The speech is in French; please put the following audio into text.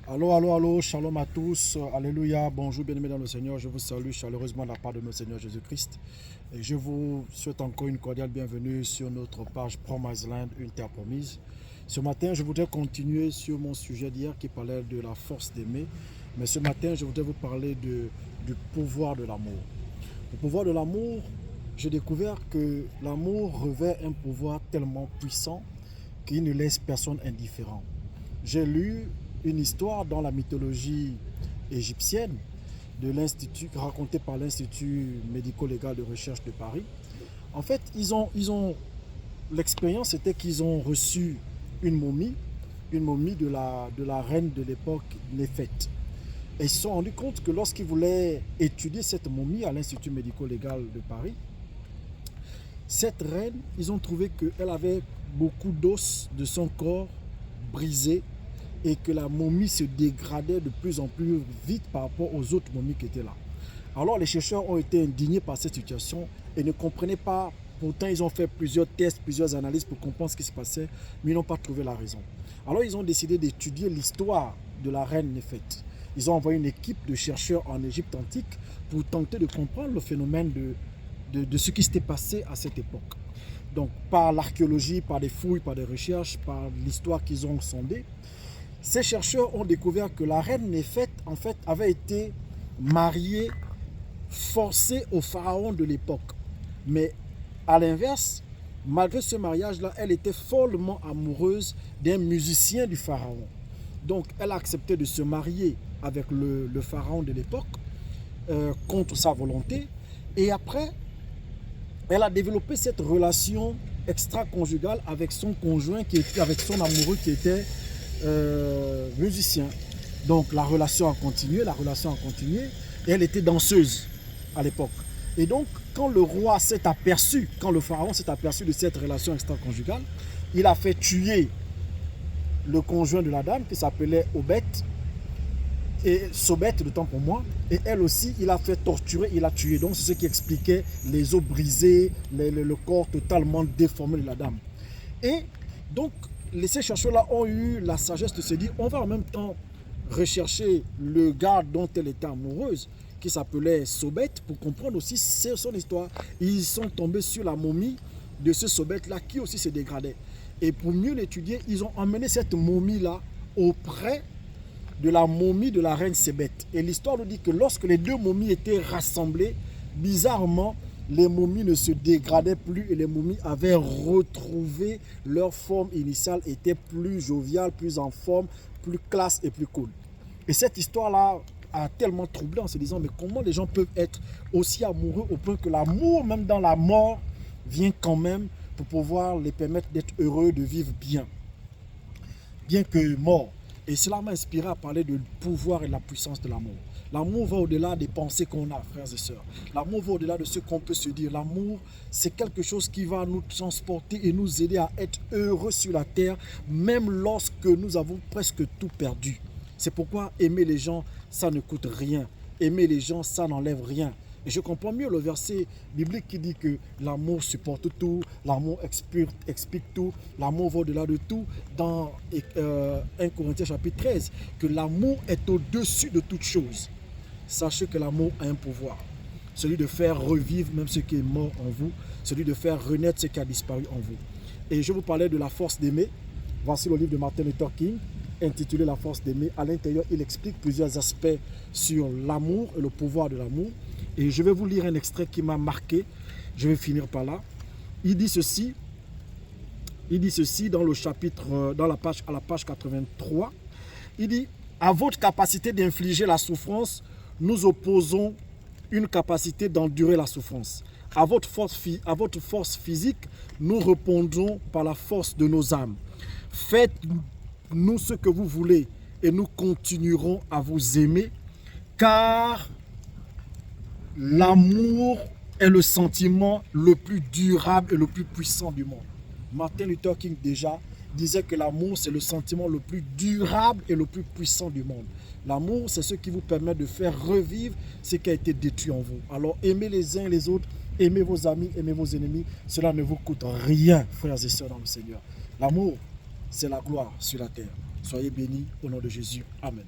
Allô, allô, allô, shalom à tous, alléluia, bonjour bien-aimés dans le Seigneur, je vous salue chaleureusement de la part de notre Seigneur Jésus-Christ et je vous souhaite encore une cordiale bienvenue sur notre page Promised Land, une terre promise. Ce matin, je voudrais continuer sur mon sujet d'hier qui parlait de la force d'aimer, mais ce matin, je voudrais vous parler du pouvoir de l'amour. Le pouvoir de l'amour, j'ai découvert que l'amour revêt un pouvoir tellement puissant qu'il ne laisse personne indifférent. J'ai lu une histoire dans la mythologie égyptienne de l'institut racontée par l'Institut médico-légal de recherche de Paris. En fait, l'expérience était qu'ils ont reçu une momie de la reine de l'époque Néfette. Et ils se sont rendus compte que lorsqu'ils voulaient étudier cette momie à l'Institut médico-légal de Paris, cette reine, ils ont trouvé qu'elle avait beaucoup d'os de son corps brisés et que la momie se dégradait de plus en plus vite par rapport aux autres momies qui étaient là. Alors les chercheurs ont été indignés par cette situation et ne comprenaient pas. Pourtant, ils ont fait plusieurs tests, plusieurs analyses pour comprendre ce qui se passait, mais ils n'ont pas trouvé la raison. Alors ils ont décidé d'étudier l'histoire de la reine Néfette. Ils ont envoyé une équipe de chercheurs en Égypte antique pour tenter de comprendre le phénomène de ce qui s'était passé à cette époque. Donc par l'archéologie, par des fouilles, par des recherches, par l'histoire qu'ils ont sondée, ces chercheurs ont découvert que la reine Néfette, en fait, avait été mariée, forcée au pharaon de l'époque. Mais à l'inverse, malgré ce mariage-là, elle était follement amoureuse d'un musicien du pharaon. Donc, elle a accepté de se marier avec le pharaon de l'époque, contre sa volonté. Et après, elle a développé cette relation extra-conjugale avec son conjoint, avec son amoureux qui était musicien. Donc la relation a continué, et elle était danseuse à l'époque. Et donc quand le roi s'est aperçu, quand le pharaon s'est aperçu de cette relation extra-conjugale, il a fait tuer le conjoint de la dame qui s'appelait Obed, et Sobet de temps pour moi, et elle aussi il a fait torturer, il a tué. Donc c'est ce qui expliquait les os brisés, le corps totalement déformé de la dame. Et donc ces chercheurs-là ont eu la sagesse de se dire, on va en même temps rechercher le gars dont elle était amoureuse, qui s'appelait Sobet, pour comprendre aussi son histoire. Ils sont tombés sur la momie de ce Sobet-là, qui aussi se dégradait. Et pour mieux l'étudier, ils ont emmené cette momie-là auprès de la momie de la reine Sébet. Et l'histoire nous dit que lorsque les deux momies étaient rassemblées, bizarrement, les momies ne se dégradaient plus et les momies avaient retrouvé leur forme initiale, étaient plus joviales, plus en forme, plus classe et plus cool. Et cette histoire-là a tellement troublé en se disant, mais comment les gens peuvent être aussi amoureux au point que l'amour, même dans la mort, vient quand même pour pouvoir les permettre d'être heureux, de vivre bien que mort. Et cela m'a inspiré à parler du pouvoir et de la puissance de l'amour. L'amour va au-delà des pensées qu'on a, frères et sœurs. L'amour va au-delà de ce qu'on peut se dire. L'amour, c'est quelque chose qui va nous transporter et nous aider à être heureux sur la terre, même lorsque nous avons presque tout perdu. C'est pourquoi aimer les gens, ça ne coûte rien. Aimer les gens, ça n'enlève rien. Et je comprends mieux le verset biblique qui dit que l'amour supporte tout, l'amour explique tout, l'amour va au-delà de tout, dans 1 Corinthiens chapitre 13, que l'amour est au-dessus de toute chose. Sachez que l'amour a un pouvoir, celui de faire revivre même ce qui est mort en vous, celui de faire renaître ce qui a disparu en vous. Et je vous parlais de la force d'aimer. Voici le livre de Martin Luther King, intitulé La force d'aimer. À l'intérieur, il explique plusieurs aspects sur l'amour et le pouvoir de l'amour. Et je vais vous lire un extrait qui m'a marqué. Je vais finir par là. Il dit ceci dans le chapitre, à la page 83. Il dit, à votre capacité d'infliger la souffrance, nous opposons une capacité d'endurer la souffrance. À votre force physique, nous répondons par la force de nos âmes. Faites-nous ce que vous voulez et nous continuerons à vous aimer, car l'amour est le sentiment le plus durable et le plus puissant du monde. Martin Luther King déjà disait que l'amour, c'est le sentiment le plus durable et le plus puissant du monde. L'amour, c'est ce qui vous permet de faire revivre ce qui a été détruit en vous. Alors, aimez les uns les autres, aimez vos amis, aimez vos ennemis. Cela ne vous coûte rien, frères et sœurs dans le Seigneur. L'amour, c'est la gloire sur la terre. Soyez bénis au nom de Jésus. Amen.